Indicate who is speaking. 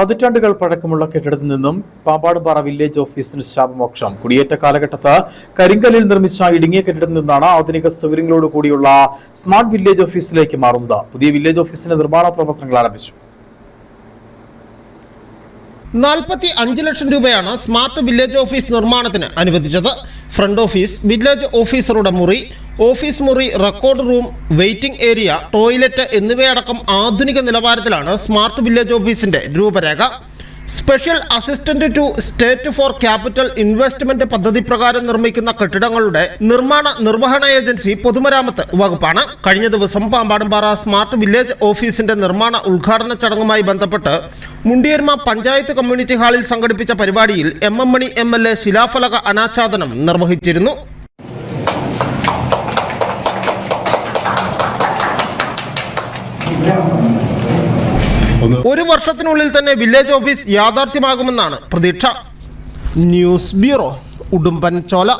Speaker 1: പതിറ്റാണ്ടുകൾ പഴക്കമുള്ള കെട്ടിടത്തിൽ നിന്നും പാമ്പാടുംപാറ വില്ലേജ് ഓഫീസിന് ശാപമോക്ഷം. കുടിയേറ്റ കാലഘട്ടത്ത് കരിങ്കല്ലിൽ നിർമ്മിച്ച ഇടുങ്ങിയ കെട്ടിടത്തിൽ നിന്നാണ് ആധുനിക സൗകര്യങ്ങളോട് കൂടിയുള്ള സ്മാർട്ട് വില്ലേജ് ഓഫീസിലേക്ക് മാറുന്നത്. പുതിയ വില്ലേജ് ഓഫീസിന്റെ നിർമ്മാണ പ്രവർത്തനങ്ങൾ ആരംഭിച്ചു.
Speaker 2: 45 ലക്ഷം രൂപയാണ് സ്മാർട്ട് വില്ലേജ് ഓഫീസ് നിർമ്മാണത്തിന് അനുവദിച്ചത്. ഫ്രണ്ട് ഓഫീസ്, വില്ലേജ് ഓഫീസറുടെ മുറി, ഓഫീസ് മുറി, record room, waiting area, toilet എന്നിവയടക്കം ആധുനിക നിലവാരത്തിലാണ് സ്മാർട്ട് വില്ലേജ് ഓഫീസിന്റെ രൂപരേഖ. Special assistant to state for capital investment പദ്ധതി പ്രകാരം നിർമ്മിക്കുന്ന കെട്ടിടങ്ങളുടെ നിർവഹണ ഏജൻസി പൊതുമരാമത്ത് വകുപ്പാണ്. കഴിഞ്ഞ ദിവസം പാമ്പാടുംപാറ സ്മാർട്ട് വില്ലേജ് ഓഫീസിന്റെ നിർമ്മാണ ഉദ്ഘാടന ചടങ്ങുമായി ബന്ധപ്പെട്ട് മുണ്ടിയർമ പഞ്ചായത്ത് കമ്മ്യൂണിറ്റി ഹാളിൽ സംഘടിപ്പിച്ച പരിപാടിയിൽ എം മണി MLA ശിലാഫലക അനാച്ഛാദനം നിർവഹിച്ചിരുന്നു. ഒരു വർഷത്തിനുള്ളിൽ തന്നെ വില്ലേജ് ഓഫീസ് യാഥാർത്ഥ്യമാകുമെന്നാണ് പ്രതീക്ഷ. News bureau, Udumbanchola.